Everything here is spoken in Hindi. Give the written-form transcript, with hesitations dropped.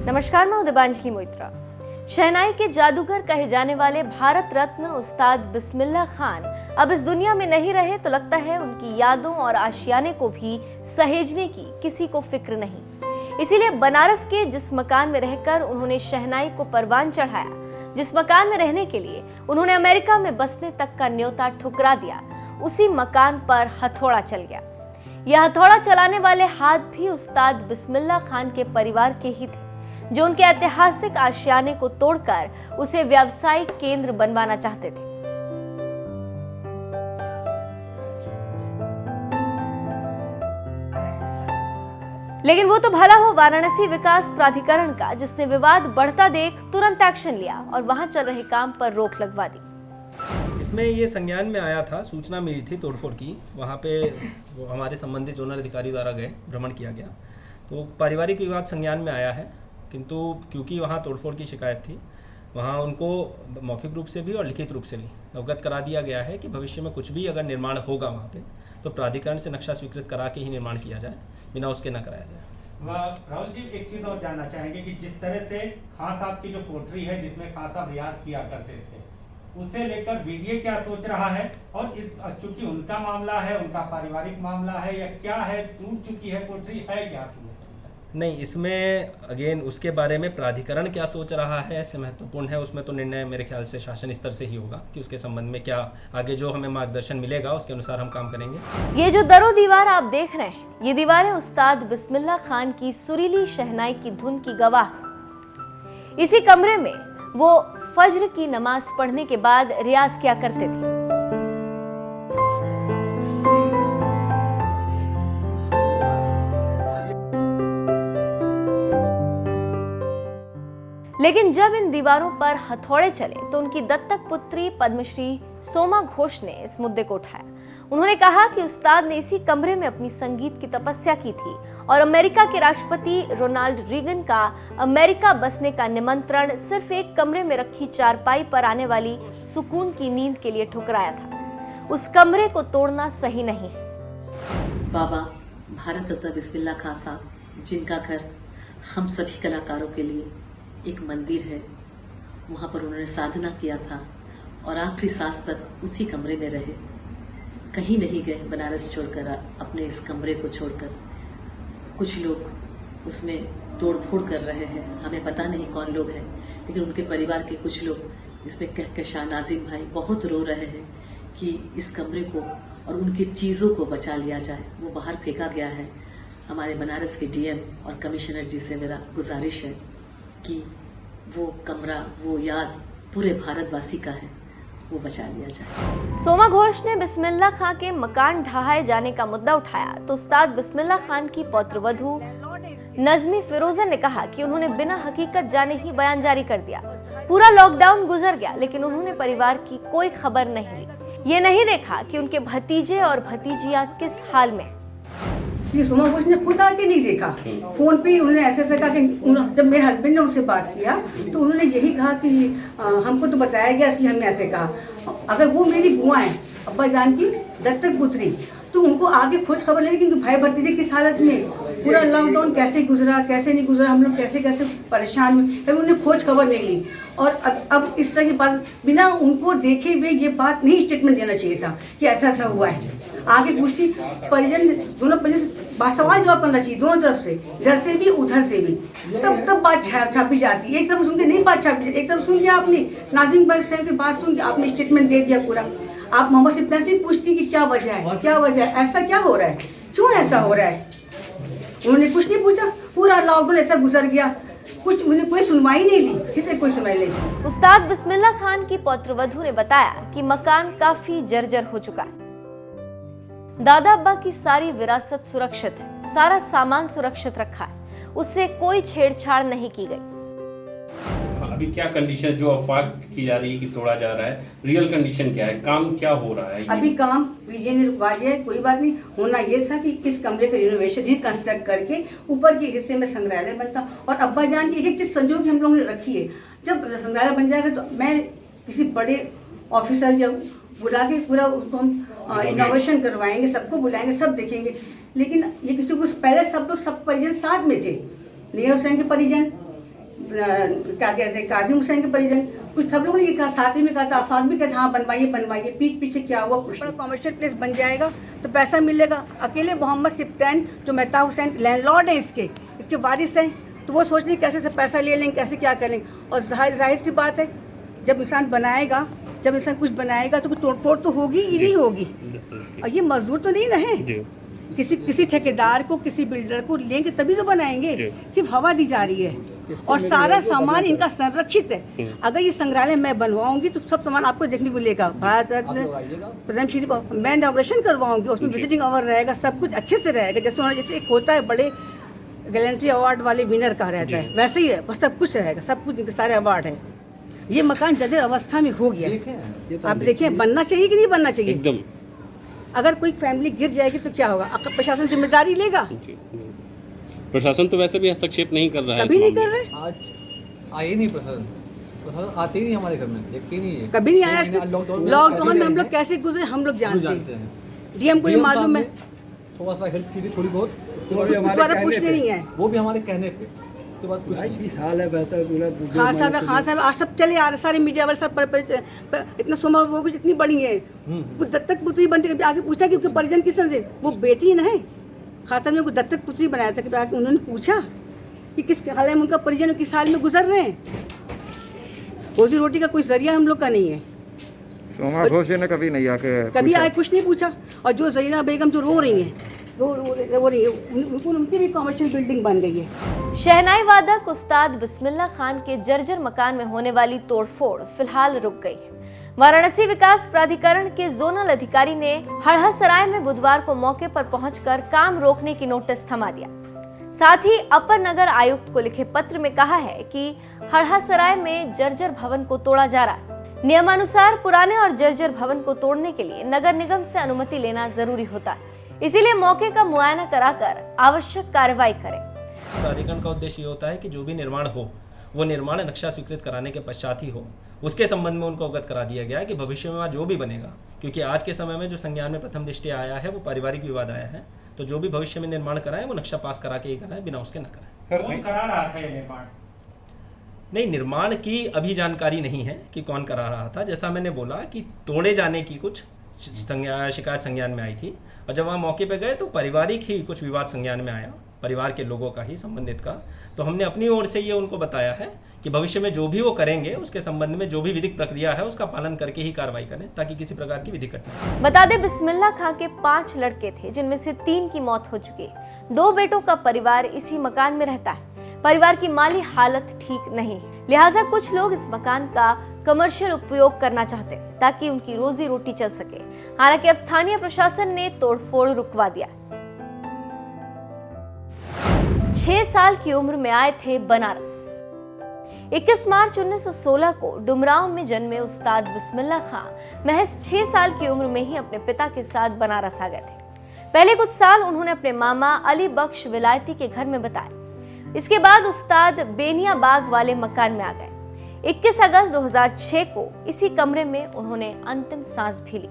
नमस्कार, मैं दिबांजलि मोइत्रा। शहनाई के जादूगर कहे जाने वाले भारत रत्न उस्ताद बिस्मिल्लाह खान अब इस दुनिया में नहीं रहे तो लगता है उनकी यादों और आशियाने को भी सहेजने की किसी को फिक्र नहीं। इसीलिए बनारस के जिस मकान में रहकर उन्होंने शहनाई को परवान चढ़ाया, जिस मकान में रहने के लिए उन्होंने अमेरिका में बसने तक का न्योता ठुकरा दिया, उसी मकान पर हथौड़ा चल गया। यह हथौड़ा चलाने वाले हाथ भी उस्ताद बिस्मिल्लाह खान के परिवार के ही थे, जो उनके ऐतिहासिक आशियाने को तोड़कर उसे व्यावसायिक केंद्र बनवाना चाहते थे। लेकिन वो तो भला हो वाराणसी विकास प्राधिकरण का, जिसने विवाद बढ़ता देख तुरंत एक्शन लिया और वहां चल रहे काम पर रोक लगवा दी। इसमें ये संज्ञान में आया था, सूचना मिली थी तोड़फोड़ की। वहाँ पे वो हमारे संबंधित जोनल अधिकारी द्वारा गए, भ्रमण किया गया, तो पारिवारिक विवाद संज्ञान में आया है। किंतु क्योंकि वहाँ तोड़फोड़ की शिकायत थी, वहाँ उनको मौखिक रूप से भी और लिखित रूप से भी अवगत करा दिया गया है कि भविष्य में कुछ भी अगर निर्माण होगा वहाँ पे तो प्राधिकरण से नक्शा स्वीकृत करा के ही निर्माण किया जाए, बिना उसके न कराया जाए। राहुल जी, एक चीज और जानना चाहेंगे कि जिस तरह से खान साहब की जो पोट्री है जिसमें खान साहब रियाज किया करते थे, उसे लेकर वीडियो क्या सोच रहा है, और इस चूंकि उनका मामला है, उनका पारिवारिक मामला है या क्या है, टूट चुकी है पोट्री, है क्या? नहीं, इसमें अगेन उसके बारे में प्राधिकरण क्या सोच रहा है ऐसे महत्वपूर्ण है। उसमें तो निर्णय मेरे ख्याल से शासन स्तर से ही होगा कि उसके संबंध में क्या आगे जो हमें मार्गदर्शन मिलेगा उसके अनुसार हम काम करेंगे। ये जो दरो दीवार आप देख रहे हैं, ये दीवारें उस्ताद बिस्मिल्लाह खान की सुरीली शहनाई की धुन की गवाह है। इसी कमरे में वो फज्र की नमाज पढ़ने के बाद रियाज किया करते थे। लेकिन जब इन दीवारों पर हथौड़े चले तो उनकी दत्तक पुत्री पद्मश्री सोमा घोष ने इस मुद्दे को उठाया। उन्होंने कहा कि उस्ताद ने इसी कमरे में अपनी संगीत की तपस्या की थी और अमेरिका के राष्ट्रपति रोनाल्ड रीगन का अमेरिका बसने का निमंत्रण सिर्फ एक कमरे में रखी चारपाई पर आने वाली सुकून की नींद के लिए ठुकराया था। उस कमरे को तोड़ना सही नहीं है। बाबा भारत रत्न बिस्मिल्लाह खान साहब, जिनका घर हम सभी कलाकारों के लिए एक मंदिर है, वहाँ पर उन्होंने साधना किया था और आखिरी सांस तक उसी कमरे में रहे, कहीं नहीं गए बनारस छोड़कर, अपने इस कमरे को छोड़कर। कुछ लोग उसमें तोड़फोड़ कर रहे हैं, हमें पता नहीं कौन लोग हैं, लेकिन उनके परिवार के कुछ लोग इसमें कहकशा नाजिम भाई बहुत रो रहे हैं कि इस कमरे को और उनकी चीज़ों को बचा लिया जाए। वो बाहर फेंका गया है। हमारे बनारस के डीएम और कमिश्नर जी से मेरा गुजारिश है कि वो कमरा, वो याद पूरे भारतवासी का है, वो बचा लिया जाए। सोमा घोष ने बिस्मिल्लाह खान के मकान ढहाए जाने का मुद्दा उठाया तो उस्ताद बिस्मिल्लाह खान की पौत्रवधू नजमी फिरोजा ने कहा कि उन्होंने बिना हकीकत जाने ही बयान जारी कर दिया। पूरा लॉकडाउन गुजर गया, लेकिन उन्होंने परिवार की कोई खबर नहीं ली। ये नहीं देखा कि उनके भतीजे और भतीजियां किस हाल में। ये सोमा घोष ने खुद आके नहीं देखा, फोन पे उन्होंने ऐसे कहा कि जब मेरे हस्बैंड ने उनसे बात किया तो उन्होंने यही कहा कि हमको तो बताया गया, इसलिए हमने ऐसे कहा। अगर वो मेरी बुआ है, अब्बा जान की दत्तक पुत्री, तो उनको आगे खोज खबर लेनी, क्योंकि भाई भतीजे किस हालत में, पूरा लॉकडाउन कैसे गुजरा कैसे नहीं गुजरा, हम लोग कैसे कैसे परेशान हुए, कभी उन्होंने खोज खबर नहीं ली। और अब इस तरह की बात बिना उनको देखे हुए ये बात नहीं स्टेटमेंट देना चाहिए था कि ऐसा ऐसा हुआ है। आगे पूछती परिजन, दोनों परिजन सवाल जवाब करना चाहिए, दोनों तरफ से, इधर से भी उधर से भी, तब बात छापी जाती है। एक तरफ सुन के नहीं बात छापी, एक तरफ सुन के आपने नाजिम भाई साहब की बात सुन के आपने स्टेटमेंट दे दिया पूरा। आप मोहम्मद इतना से पूछती कि क्या वजह है, क्या वजह है, ऐसा क्या हो रहा है, क्यों ऐसा हो रहा है। उन्होंने कुछ नहीं पूछा, पूरा लॉकडाउन ऐसा गुजर गया, कुछ उन्हें कोई सुनवाई नहीं ली, किसी कोई सुनवाई नहीं। उस्ताद बिस्मिल्लाह खान की पौत्रवधू ने बताया कि मकान काफी जर्जर हो चुका है। दादा अब्बा की सारी विरासत सुरक्षित है, सारा सामान सुरक्षित रखा है, उससे कोई छेड़छाड़ नहीं की गई। अभी क्या कंडीशन, जो अफवाह की जा रही है कि तोड़ा जा रहा है, रियल कंडीशन क्या है, काम क्या हो रहा है? अभी काम पीजे ने रुकवा दिया है, कोई बात नहीं। होना ये था कि इस कमरे का रिनोवेशन रिकंस्ट्रक्ट करके ऊपर के हिस्से में संग्रहालय बनता, और अब्बा जान की एक चीज संजोग हम लोगों ने रखी है, जब संग्रहालय बन जाएगा तो मैं किसी बड़े ऑफिसर या बुला के पूरा उसको हम इनॉग्रेशन करवाएंगे, सबको बुलाएंगे, सब देखेंगे। लेकिन ये किसी को पहले सब लोग सब परिजन साथ में थे, नेहरू सेन के परिजन, क्या कहते हैं काजिम हुसैन के परिजन, कुछ सब लोगों ने ये कहा, साथ ही में कहा था, आफाक भी कहता हाँ बनवाइए बनवाइए, पीठ पीछे क्या हुआ कुछ। बड़ा कॉमर्शियल प्लेस बन जाएगा तो पैसा मिलेगा। अकेले मोहम्मद सिप्तैन जो मेहता हुसैन लैंडलॉर्ड है इसके वारिस हैं, तो वो सोच रहे कैसे से पैसा ले लेंगे, कैसे क्या करेंगे। और जाहिर सी बात है, जब इंसान कुछ बनाएगा तो कुछ तोड़ फोड़ तो होगी ही नहीं होगी। और ये मजदूर तो नहीं ना है, किसी ठेकेदार को, किसी बिल्डर को लेंगे तभी तो बनाएंगे, सिर्फ हवा दी जा रही है और सारा सामान इनका संरक्षित है। अगर ये संग्रहालय मैं बनवाऊंगी तो सब सामान आपको देखने को मिलेगा। भारत रत्न प्रधानमंत्री को मैं इनॉग्रेशन करवाऊंगी, उसमें विजिटिंग आवर रहेगा, सब कुछ अच्छे से रहेगा। जैसे एक होता है बड़े गैलेंट्री अवार्ड वाले विनर का रहता है, वैसे ही है, बस सब कुछ रहेगा, सब कुछ सारे अवार्ड है। ये मकान जर्जर अवस्था में हो गया, आप देखिए बनना चाहिए कि नहीं बनना चाहिए एकदम। अगर कोई फैमिली गिर जाएगी तो क्या होगा, प्रशासन जिम्मेदारी लेगा? प्रशासन तो वैसे भी हस्तक्षेप नहीं कर रहा है, कभी नहीं कर रहे। आज आए नहीं प्रशासन आते ही नहीं हमारे घर में, देखते ही नहीं है, कभी नहीं आया। लॉकडाउन में हम लोग कैसे गुजरे हम लोग जानते हैं, डीएम को ये मालूम है। थोड़ा सा हेल्प कीजिए थोड़ी बहुत, कुछ नहीं है, वो भी हमारे कहने पे, उसके बाद कुछ खान साहब आज सब चले आ रहे, सारे मीडिया वाले सब इतना सोमवार वो कुछ इतनी बड़ी है, कुछ दत्तक पुत्री बनती, आगे पूछा कि उसके परिजन किसने थे, वो बेटी न है। खान साहब ने कुछ दत्तक पुत्री बनाया था कि आगे उन्होंने पूछा कि किस हाल में उनका परिजन किस हाल में गुजर रहे हैं। रोजी रोटी का कोई जरिया हम लोग का नहीं है। सोमा घोष ने कभी नहीं आके कभी आए कुछ नहीं पूछा। और जो जरीना बेगम जो रो रही हैं, रो रही है, उनकी भी कमर्शियल बिल्डिंग बन गई है। शहनाई वादक उस्ताद बिस्मिल्लाह खान के जर्जर मकान में होने वाली तोड़फोड़ फिलहाल रुक गई है। वाराणसी विकास प्राधिकरण के जोनल अधिकारी ने हड़हसराय में बुधवार को मौके पर पहुंचकर काम रोकने की नोटिस थमा दिया। साथ ही अपर नगर आयुक्त को लिखे पत्र में कहा है कि हड़हसराय में जर्जर भवन को तोड़ा जा रहा है। नियमानुसार पुराने और जर्जर भवन को तोड़ने के लिए नगर निगम से अनुमति लेना जरूरी होता है, इसीलिए मौके का मुआयना कराकर आवश्यक कार्रवाई करें। प्राधिकरण का उद्देश्य ये होता है कि जो भी निर्माण हो वो निर्माण नक्शा स्वीकृत कराने के पश्चात ही हो। उसके संबंध में उनको अवगत करा दिया गया है कि भविष्य में जो भी बनेगा, क्योंकि आज के समय में जो संज्ञान में प्रथम दृष्टया आया है वो पारिवारिक विवाद आया है, तो जो भी भविष्य में निर्माण कराए वो नक्शा पास करा के ही कराए, बिना उसके न कराए। कौन करा रहा था ये निर्माण? नहीं, निर्माण की अभी जानकारी नहीं है कि कौन करा रहा था। जैसा मैंने बोला कि तोड़े जाने की कुछ शिकायत संज्ञान में आई थी, और जब वहाँ मौके पे गए तो पारिवारिक ही कुछ विवाद संज्ञान में आया, परिवार के लोगों का ही, संबंधित का। तो हमने अपनी ओर से ये उनको बताया है कि भविष्य में जो भी वो करेंगे उसके संबंध में जो भी विधिक प्रक्रिया है उसका पालन करके ही कार्रवाई करें, ताकि किसी प्रकार की विधिक घटना। बता दें, बिस्मिल्लाह खां के 5 लड़के थे, जिनमें से 3 की मौत हो चुकी है। 2 बेटों का परिवार इसी मकान में रहता है। परिवार की माली हालत ठीक नहीं, लिहाजा कुछ लोग इस मकान का कमर्शियल उपयोग करना चाहते हैं ताकि उनकी रोजी रोटी चल सके। हालांकि अब स्थानीय प्रशासन ने तोड़फोड़ रुकवा दिया। 6 साल की उम्र में आए थे बनारस। 21 मार्च 1916 को डुमरांव में जन्मे उस्ताद बिस्मिल्लाह खां महज 6 साल की उम्र में ही अपने पिता के साथ बनारस आ गए थे। पहले कुछ साल उन्होंने अपने मामा अली बख्श विलायती के घर में बिताए। इसके बाद उस्ताद बेनिया बाग वाले मकान में आ गए। 21 अगस्त 2006 को इसी कमरे में उन्होंने अंतिम सांस भी ली।